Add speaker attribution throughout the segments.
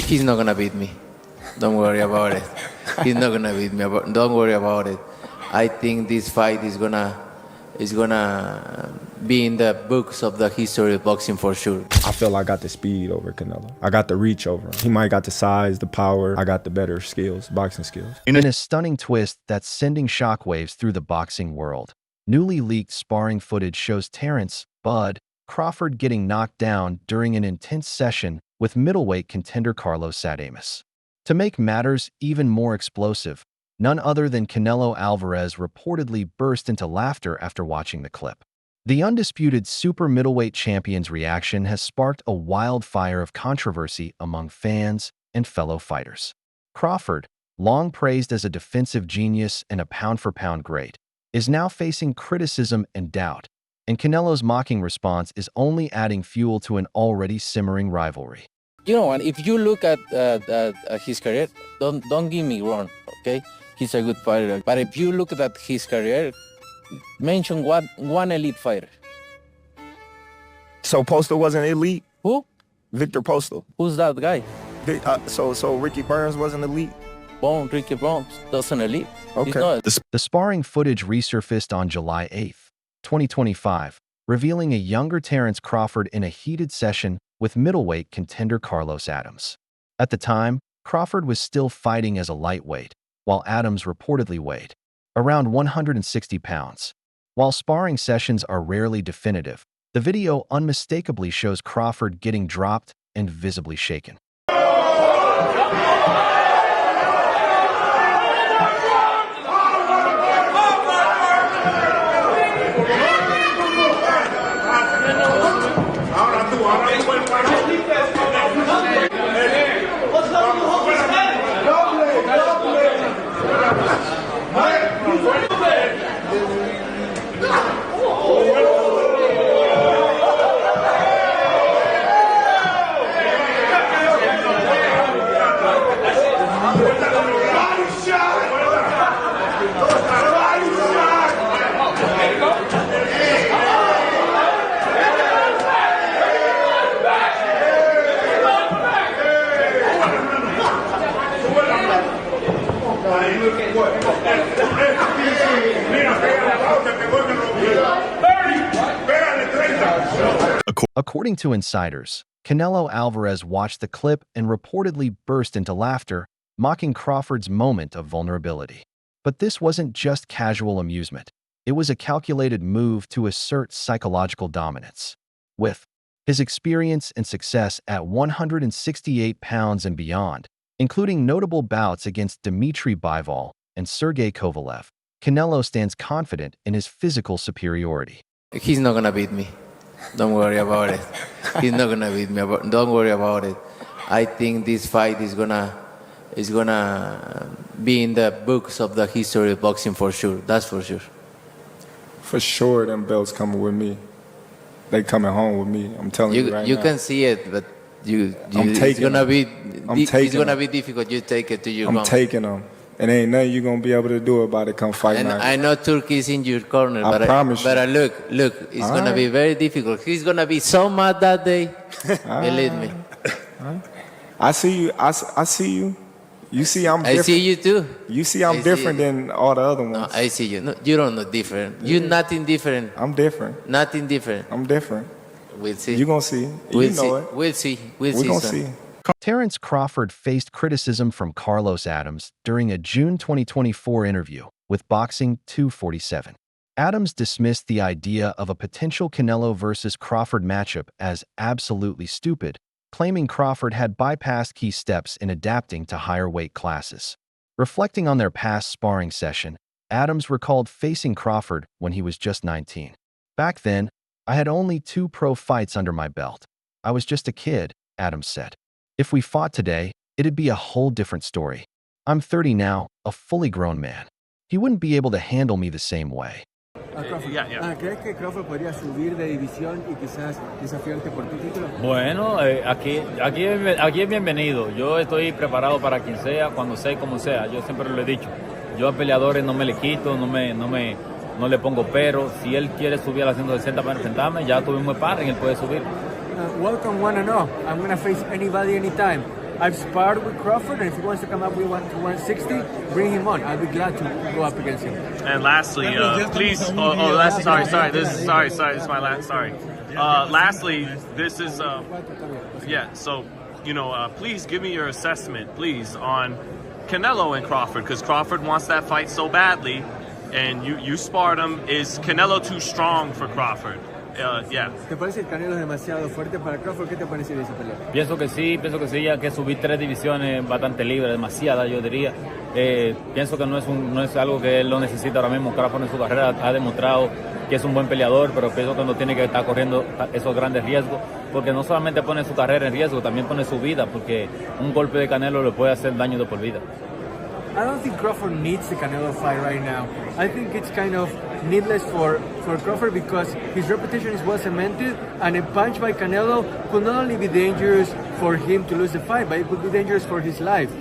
Speaker 1: He's not gonna beat me. Don't worry about it. He's not gonna beat me. Don't worry about it. I think this fight is gonna be in the books of the history of boxing for sure.
Speaker 2: I feel I got the speed over Canelo. I got the reach over him. He might got the size, the power. I got the better skills, boxing skills.
Speaker 3: In a stunning twist that's sending shockwaves through the boxing world, newly leaked sparring footage shows Terence "Bud" Crawford getting knocked down during an intense session with middleweight contender Carlos Adames. To make matters even more explosive, none other than Canelo Alvarez reportedly burst into laughter after watching the clip. The undisputed super middleweight champion's reaction has sparked a wildfire of controversy among fans and fellow fighters. Crawford, long praised as a defensive genius and a pound-for-pound great, is now facing criticism and doubt, and Canelo's mocking response is only adding fuel to an already simmering rivalry.
Speaker 1: You know, and if you look at his career, don't get me wrong, okay? He's a good fighter. But if you look at his career, mention one elite fighter.
Speaker 2: So Postal wasn't elite?
Speaker 1: Who?
Speaker 2: Victor Postal.
Speaker 1: Who's that guy?
Speaker 2: So Ricky Burns wasn't elite?
Speaker 1: Ricky Burns doesn't elite.
Speaker 2: Okay.
Speaker 1: He's not.
Speaker 3: The sparring footage resurfaced on July 8, 2025, revealing a younger Terence Crawford in a heated session with middleweight contender Carlos Adames. At the time, Crawford was still fighting as a lightweight, while Adames reportedly weighed around 160 pounds. While sparring sessions are rarely definitive, the video unmistakably shows Crawford getting dropped and visibly shaken. According to insiders, Canelo Alvarez watched the clip and reportedly burst into laughter, mocking Crawford's moment of vulnerability. But this wasn't just casual amusement. It was a calculated move to assert psychological dominance. With his experience and success at 168 pounds and beyond, including notable bouts against Dmitry Bivol and Sergey Kovalev, Canelo stands confident in his physical superiority.
Speaker 1: He's not gonna beat me. Don't worry about it. He's not gonna beat me. Don't worry about it. I think this fight is gonna be in the books of the history of boxing for sure. That's for sure.
Speaker 2: For sure, them belts coming with me. They coming home with me. I'm telling you right now.
Speaker 1: You can see it, but it's gonna be difficult. You take it to your home.
Speaker 2: I'm taking them. And ain't nothing you gonna be able to do about it come fight night.
Speaker 1: I know Turkey is in your corner,
Speaker 2: I promise you.
Speaker 1: But look, it's gonna be very difficult. He's gonna be so mad that day. Believe me.
Speaker 2: I see you. I see you. You see I'm different.
Speaker 1: I see you too.
Speaker 2: You see I'm different than all the other ones.
Speaker 1: No, I see you. No, you don't know different. You're nothing different.
Speaker 2: I'm different.
Speaker 1: Nothing different.
Speaker 2: I'm different.
Speaker 1: We'll see.
Speaker 2: You gonna see.
Speaker 1: We'll
Speaker 2: you know
Speaker 1: see.
Speaker 2: it.
Speaker 1: We'll see. We'll
Speaker 2: We
Speaker 1: see.
Speaker 2: gonna
Speaker 1: Son.
Speaker 2: see.
Speaker 3: Terence Crawford faced criticism from Carlos Adames during a June 2024 interview with Boxing 247. Adames dismissed the idea of a potential Canelo versus Crawford matchup as absolutely stupid, claiming Crawford had bypassed key steps in adapting to higher weight classes. Reflecting on their past sparring session, Adames recalled facing Crawford when he was just 19. Back then, I had only 2 pro fights under my belt. I was just a kid, Adames said. If we fought today, it'd be a whole different story. I'm 30 now, a fully grown man. He wouldn't be able to handle me the same way.
Speaker 4: Crawford.
Speaker 5: Yeah.
Speaker 4: ¿Crees que Crawford podría subir de división y quizás desafiarte por tu título?
Speaker 6: Bueno, aquí es bienvenido. Yo estoy preparado para quien sea, cuando sea y como sea. Yo siempre lo he dicho. Yo a peleadores no me le quito, no le pongo pero. Si él quiere subir a las 160 para enfrentarme, ya tuvimos sparring, él puede subir.
Speaker 4: Welcome 1-0. I'm going to face anybody, anytime. I've sparred with Crawford, and if he wants to come up with 160, bring him on. I'll be glad to go up against him.
Speaker 5: And lastly, please. Sorry. This is my last. Sorry. Lastly, this is. So, please give me your assessment, please, on Canelo and Crawford, because Crawford wants that fight so badly, and you sparred him. Is Canelo too strong for Crawford?
Speaker 4: ¿Te parece el Canelo es demasiado fuerte para Crawford? ¿Qué te parece de esa pelea?
Speaker 6: Pienso que sí, ya que subí 3 divisiones bastante libre, demasiada yo diría. Pienso que no es algo que él lo necesita ahora mismo. Crawford en su carrera ha demostrado que es un buen peleador, pero pienso que no tiene que estar corriendo esos grandes riesgos, porque no solamente pone su carrera en riesgo, también pone su vida, porque un golpe de Canelo le puede hacer daño de por vida.
Speaker 4: I don't think Crawford needs the Canelo fight right now. I think it's kind of needless for Crawford because his reputation is well cemented, and a punch by Canelo could not only be dangerous for him to lose the fight, but it could be dangerous for his life.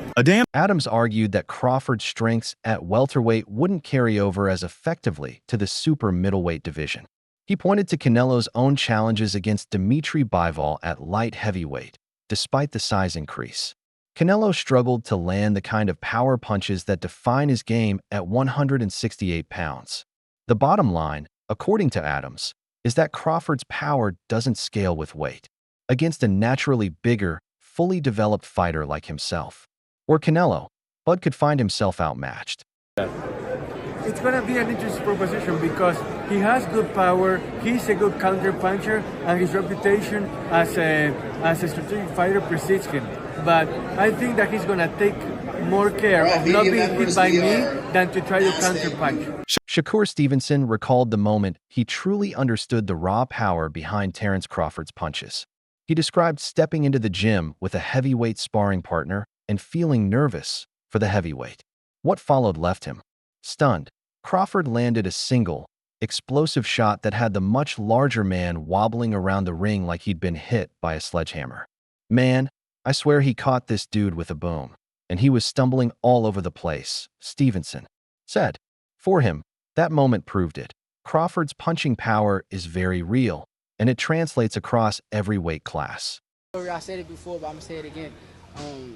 Speaker 3: Adams argued that Crawford's strengths at welterweight wouldn't carry over as effectively to the super middleweight division. He pointed to Canelo's own challenges against Dimitri Bivol at light heavyweight, despite the size increase. Canelo struggled to land the kind of power punches that define his game at 168 pounds. The bottom line, according to Adams, is that Crawford's power doesn't scale with weight against a naturally bigger, fully developed fighter like himself. Or Canelo, Bud could find himself outmatched.
Speaker 4: It's going to be an interesting proposition because he has good power, he's a good counter puncher, and his reputation as a strategic fighter precedes him. But I think that he's going to take more care of not being hit by me than to try to counter punch.
Speaker 3: Shakur Stevenson recalled the moment he truly understood the raw power behind Terence Crawford's punches. He described stepping into the gym with a heavyweight sparring partner and feeling nervous for the heavyweight. What followed left him stunned. Crawford landed a single, explosive shot that had the much larger man wobbling around the ring like he'd been hit by a sledgehammer. Man, I swear he caught this dude with a boom, and he was stumbling all over the place, Stevenson said. For him, that moment proved it. Crawford's punching power is very real, and it translates across every weight class.
Speaker 7: I said it before, but I'm going to say it again.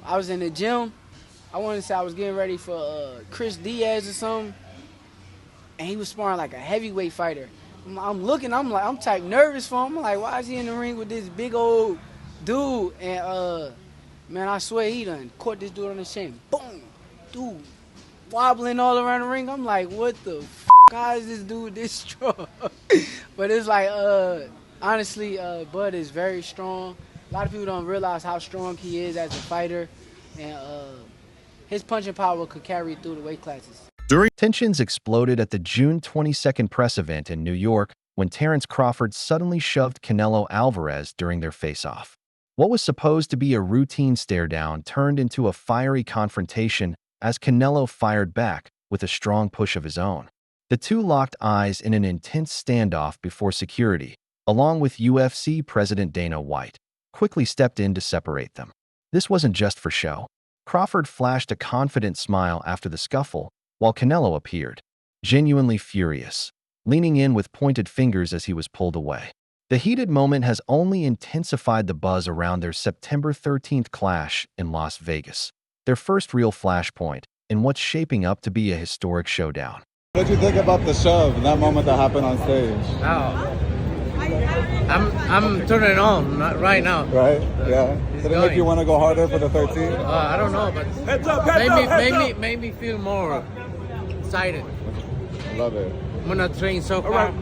Speaker 7: I was in the gym. I want to say I was getting ready for Chris Diaz or something, and he was sparring like a heavyweight fighter. I'm type nervous for him. I'm like, why is he in the ring with this big old dude? And man, I swear he done caught this dude on the chin. Boom, dude, wobbling all around the ring. I'm like, what the f***? How is this dude this strong? But it's like, honestly, Bud is very strong. A lot of people don't realize how strong he is as a fighter, and his punching power could carry through the weight classes.
Speaker 3: Tensions exploded at the June 22nd press event in New York when Terence Crawford suddenly shoved Canelo Alvarez during their face-off. What was supposed to be a routine stare-down turned into a fiery confrontation as Canelo fired back with a strong push of his own. The two locked eyes in an intense standoff before security, along with UFC President Dana White, quickly stepped in to separate them. This wasn't just for show. Crawford flashed a confident smile after the scuffle, while Canelo appeared, genuinely furious, leaning in with pointed fingers as he was pulled away. The heated moment has only intensified the buzz around their September 13th clash in Las Vegas, their first real flashpoint in what's shaping up to be a historic showdown.
Speaker 8: What did you think about the shove, that moment that happened on stage?
Speaker 1: Oh, I'm turning on right now.
Speaker 8: Right? Yeah. Did it make you want to go harder for the 13th?
Speaker 1: I don't know, but made me feel more excited.
Speaker 8: Love it.
Speaker 1: I'm gonna train so hard.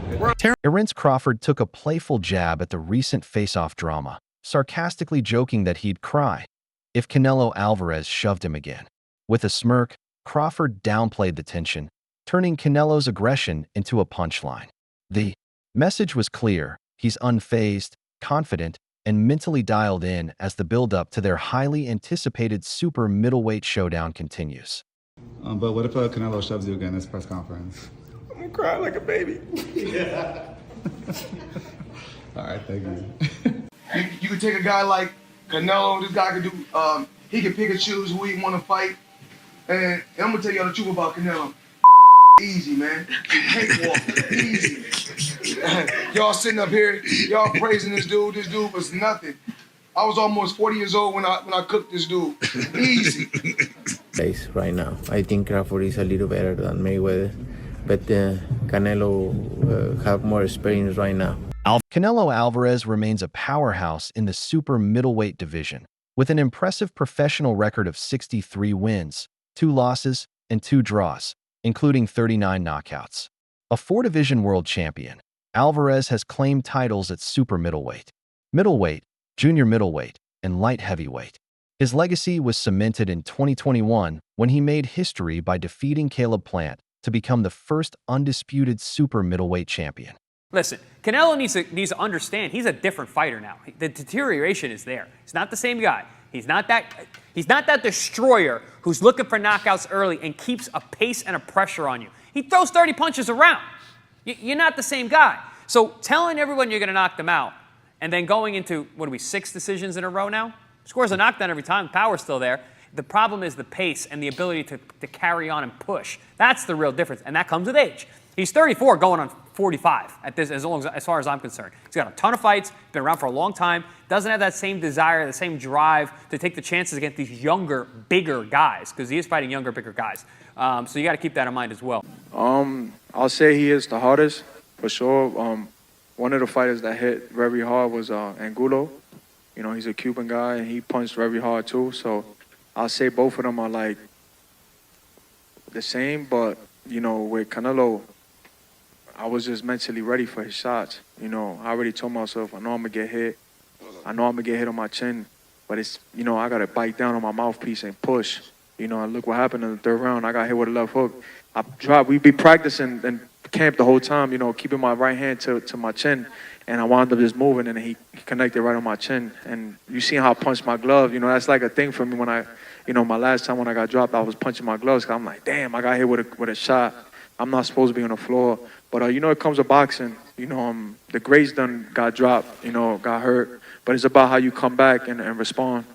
Speaker 3: Terence Crawford took a playful jab at the recent face-off drama, sarcastically joking that he'd cry if Canelo Alvarez shoved him again. With a smirk, Crawford downplayed the tension, turning Canelo's aggression into a punchline. The message was clear. He's unfazed, confident, and mentally dialed in as the build-up to their highly anticipated super middleweight showdown continues.
Speaker 8: But what if Canelo shoves you again in this press conference?
Speaker 2: crying like a baby. All right, thank you.
Speaker 9: You could take a guy like Canelo. This guy could do. He can pick and choose who he want to fight. And I'm gonna tell y'all the truth about Canelo. Easy, man. Cakewalk. Easy. Y'all sitting up here, y'all praising this dude. This dude was nothing. I was almost 40 years old when I cooked this dude. Easy.
Speaker 1: Right now, I think Crawford is a little better than Mayweather, but Canelo have more experience right now.
Speaker 3: Canelo Alvarez remains a powerhouse in the super middleweight division, with an impressive professional record of 63 wins, 2 losses, and 2 draws, including 39 knockouts. A 4-division world champion, Alvarez has claimed titles at super middleweight, junior middleweight, and light heavyweight. His legacy was cemented in 2021 when he made history by defeating Caleb Plant to become the first undisputed super middleweight champion.
Speaker 10: Listen, Canelo needs to understand he's a different fighter now. The deterioration is there. He's not the same guy. He's not that destroyer who's looking for knockouts early and keeps a pace and a pressure on you. He throws 30 punches around. You're not the same guy. So telling everyone you're going to knock them out and then going into, 6 decisions in a row now? Scores a knockdown every time. The power's still there. The problem is the pace and the ability to carry on and push. That's the real difference, and that comes with age. He's 34 going on 45 at this, as far as I'm concerned. He's got a ton of fights, been around for a long time, doesn't have that same desire, the same drive to take the chances against these younger, bigger guys, because he is fighting younger, bigger guys. So you got to keep that in mind as well.
Speaker 11: I'll say he is the hardest, for sure. One of the fighters that hit very hard was Angulo. You know, he's a Cuban guy, and he punched very hard too. So I'll say both of them are like the same, but, you know, with Canelo, I was just mentally ready for his shots. You know, I already told myself, I know I'm going to get hit. I know I'm going to get hit on my chin, but it's, you know, I got to bite down on my mouthpiece and push. You know, and look what happened in the 3rd round. I got hit with a left hook. We'd be practicing in camp the whole time, you know, keeping my right hand to my chin, and I wound up just moving, and he connected right on my chin. And you see how I punched my glove. You know, that's like a thing for me when my last time when I got dropped, I was punching my gloves. 'Cause I'm like, damn, I got hit with a shot. I'm not supposed to be on the floor. But, you know, it comes with boxing. You know, the greats done got dropped, you know, got hurt. But it's about how you come back and respond.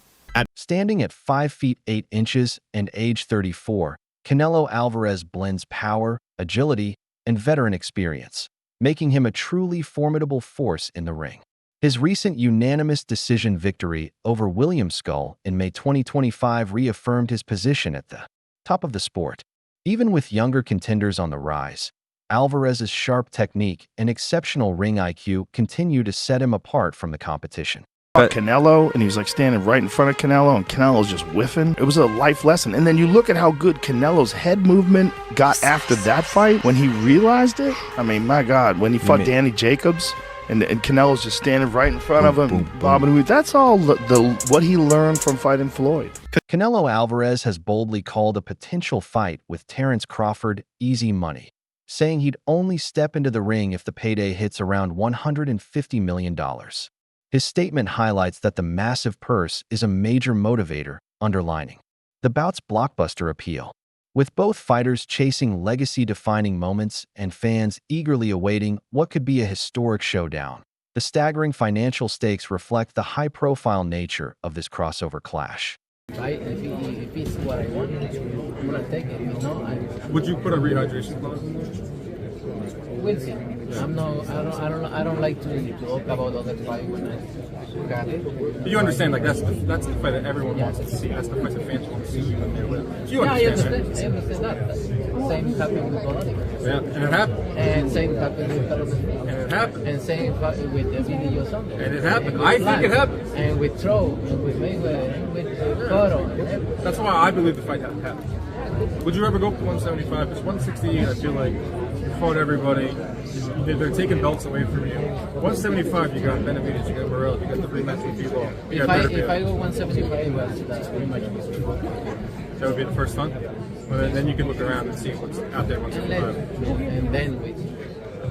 Speaker 3: Standing at 5 feet 8 inches and age 34, Canelo Alvarez blends power, agility, and veteran experience, making him a truly formidable force in the ring. His recent unanimous decision victory over William Skull in May 2025 reaffirmed his position at the top of the sport. Even with younger contenders on the rise, Alvarez's sharp technique and exceptional ring IQ continue to set him apart from the competition.
Speaker 12: Canelo, and he was like standing right in front of Canelo, and Canelo's just whiffing. It was a life lesson. And then you look at how good Canelo's head movement got after that fight when he realized it. I mean, my God, when he fought Danny Jacobs, and Canelo's just standing right in front of him, bobbing. That's all what he learned from fighting Floyd.
Speaker 3: Canelo Alvarez has boldly called a potential fight with Terence Crawford easy money, saying he'd only step into the ring if the payday hits around $150 million. His statement highlights that the massive purse is a major motivator, underlining the bout's blockbuster appeal. With both fighters chasing legacy-defining moments and fans eagerly awaiting what could be a historic showdown, the staggering financial stakes reflect the high-profile nature of this crossover clash.
Speaker 13: If it's what I want, I'm gonna take it. You know,
Speaker 14: would you put a rehydration clause?
Speaker 13: We'll see. I don't like to talk about other fight when I got it.
Speaker 14: You understand, like that's the fight that everyone wants to see. That's the fight that fans want to see you in there with. You
Speaker 13: I
Speaker 14: understand
Speaker 13: understand that. Same happened with Connolly.
Speaker 14: Yeah, and it happened.
Speaker 13: And same happened with Carlos.
Speaker 14: And it happened.
Speaker 13: And same happened with Emilio Sanders.
Speaker 14: And it happened. I think it happened.
Speaker 13: And with Troll, and with Mayweather, and with Cotto.
Speaker 14: That's why I believe the fight happened. Would you ever go up to 175? Because 168, I feel like you fought everybody. They're taking belts away from you. 175, you got Benavidez, you got Morrell, you got the rematch with Bivol.
Speaker 13: If I go 175, that's pretty much
Speaker 14: that would be the first time. Well, then you can look around and see what's out there at 175.
Speaker 13: And then wait.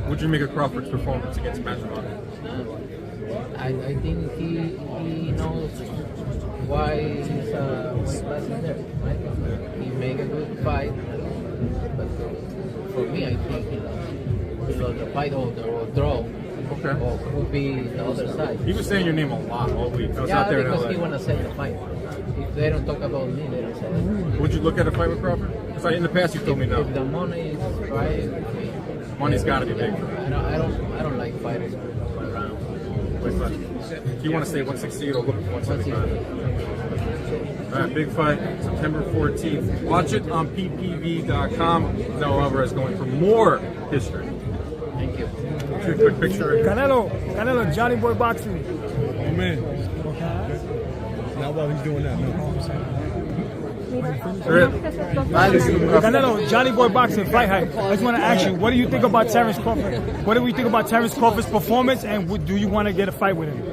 Speaker 14: Would you make a Crawford's performance against Masvidal?
Speaker 13: I think he knows why he's class in there, right? He make a good fight, but for me, I think he lost the fight or draw.
Speaker 14: Okay.
Speaker 13: Or could be the other side.
Speaker 14: He was saying your name a lot all week. I was out there
Speaker 13: because
Speaker 14: in LA.
Speaker 13: he want to sell the fight. If they don't talk about me, they don't sell it.
Speaker 14: Would you look at a fight with Crawford? Because in the past you told me no.
Speaker 13: If the money is right,
Speaker 14: money's got to be big.
Speaker 13: I don't like fighters around.
Speaker 14: If you want to stay 168 or look at 175. All right, big fight, September 14th. Watch it on ppv.com. Canelo Alvarez going for more history.
Speaker 13: Thank you.
Speaker 14: Shoot a quick picture.
Speaker 15: Canelo, Johnny Boy Boxing.
Speaker 8: Amen. Not while he's doing that, no.
Speaker 15: Canelo, Johnny Boy Boxing, Fight Hype. I just want to ask you, what do you think about Terence Crawford? What do we think about Terence Crawford's performance, and do you want to get a fight with him?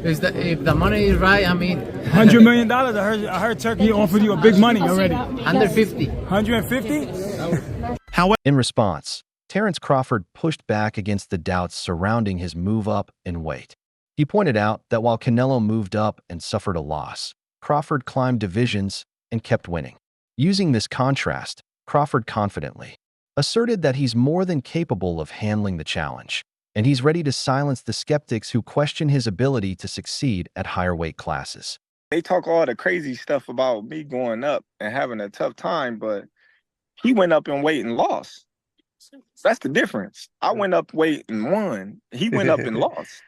Speaker 13: If the money is right, I mean...
Speaker 15: $100 million? I heard Turkey offered you a big money already.
Speaker 13: 150.
Speaker 15: 150?
Speaker 3: In response, Terence Crawford pushed back against the doubts surrounding his move up in weight. He pointed out that while Canelo moved up and suffered a loss, Crawford climbed divisions and kept winning. Using this contrast, Crawford confidently asserted that he's more than capable of handling the challenge, and he's ready to silence the skeptics who question his ability to succeed at higher weight classes.
Speaker 16: They talk all the crazy stuff about me going up and having a tough time, but he went up in weight and lost. That's the difference. I went up weight and won. He went up and lost.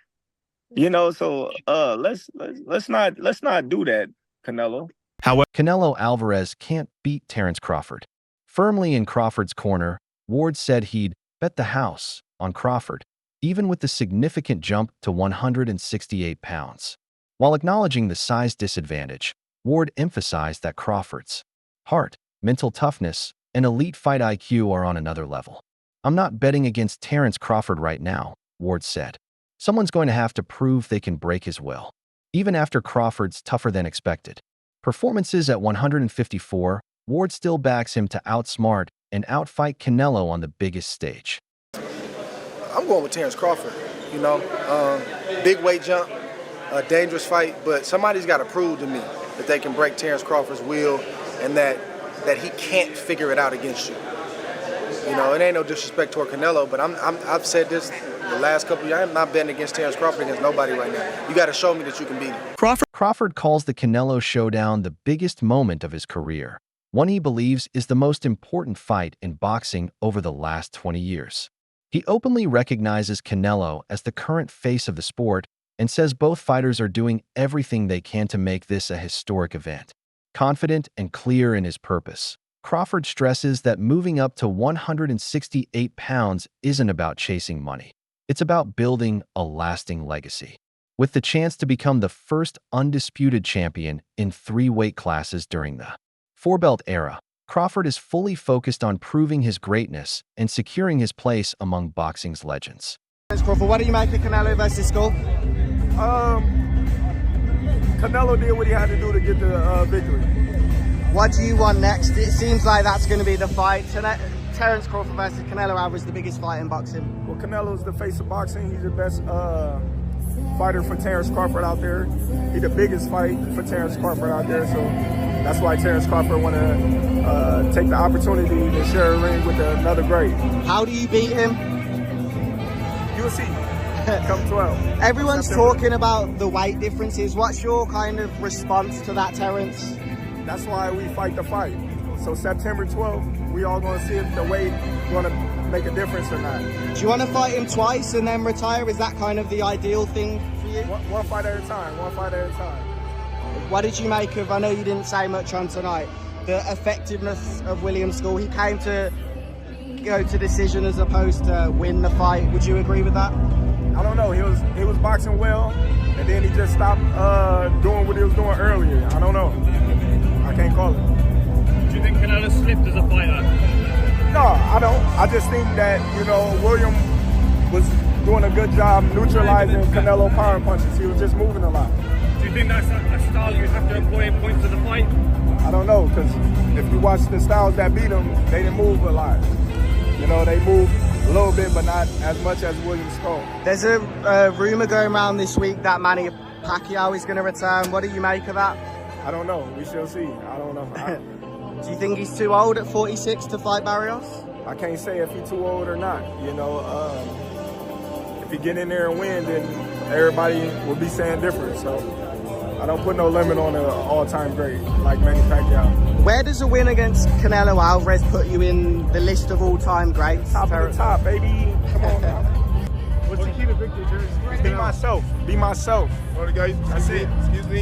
Speaker 16: You know, so let's not do that, Canelo.
Speaker 3: Canelo Alvarez can't beat Terence Crawford. Firmly in Crawford's corner, Ward said he'd bet the house on Crawford, even with the significant jump to 168 pounds. While acknowledging the size disadvantage, Ward emphasized that Crawford's heart, mental toughness, and elite fight IQ are on another level. "I'm not betting against Terence Crawford right now," Ward said. "Someone's going to have to prove they can break his will." Even after Crawford's tougher-than-expected performances at 154, Ward still backs him to outsmart and outfight Canelo on the biggest stage.
Speaker 17: I'm going with Terence Crawford, you know. Big weight jump, a dangerous fight, but somebody's got to prove to me that they can break Terence Crawford's will and that he can't figure it out against you. You know, it ain't no disrespect toward Canelo, but I've said this the last couple of years. I'm not betting against Terence Crawford against nobody right now. You got to show me that you can beat him.
Speaker 3: Crawford calls the Canelo showdown the biggest moment of his career, one he believes is the most important fight in boxing over the last 20 years. He openly recognizes Canelo as the current face of the sport and says both fighters are doing everything they can to make this a historic event. Confident and clear in his purpose, Crawford stresses that moving up to 168 pounds isn't about chasing money. It's about building a lasting legacy. With the chance to become the first undisputed champion in 3 weight classes during the 4-belt era, Crawford is fully focused on proving his greatness and securing his place among boxing's legends.
Speaker 17: Crawford, what do you make of Canelo versus Skull?
Speaker 11: Canelo did what he had to do to get the victory.
Speaker 17: What do you want next? It seems like that's going to be the fight. Terence Crawford versus Canelo Alvarez, the biggest fight in boxing.
Speaker 11: Well, Canelo's the face of boxing. He's the best fighter for Terence Crawford out there. He's the biggest fight for Terence Crawford out there. So that's why Terence Crawford want to take the opportunity to share a ring with another great.
Speaker 17: How do you beat him?
Speaker 11: You'll see. Come 12.
Speaker 17: Everyone's talking about the weight differences. What's your kind of response to that, Terence?
Speaker 11: That's why we fight the fight. So September 12th, we all going to see if the weight going to make a difference or not.
Speaker 17: Do you want to fight him twice and then retire? Is that kind of the ideal thing for you?
Speaker 11: One fight at a time, one fight at a time.
Speaker 17: What did you make of, I know you didn't say much on tonight, the effectiveness of William Skull? He came to go to decision as opposed to win the fight. Would you agree with that?
Speaker 11: I don't know. He was boxing well, and then he just stopped doing what he was doing earlier. I don't know. I can't call it.
Speaker 14: Do you think Canelo slipped as a fighter?
Speaker 11: No, I don't. I just think that, William was doing a good job neutralizing Canelo power punches. He was just moving a lot.
Speaker 14: Do you think that's a style you have to employ in points of the fight?
Speaker 11: I don't know, because if you watch the styles that beat him, they didn't move a lot. They moved a little bit, but not as much as William Skull.
Speaker 17: There's a rumor going around this week that Manny Pacquiao is going to return. What do you make of that?
Speaker 11: I don't know. We shall see. I don't know.
Speaker 18: Do you think he's too old at 46 to fight Barrios?
Speaker 11: I can't say if he's too old or not. You know, if he get in there and win, then everybody will be saying different. So I don't put no limit on an all-time great like Manny Pacquiao.
Speaker 18: Where does a win against Canelo Alvarez put you in the list of all-time greats?
Speaker 11: Top of the top, baby. Come on now.
Speaker 14: What's the key to victory, Terence?
Speaker 11: Be myself. Be myself.
Speaker 14: All right, guys. That's it. Excuse me.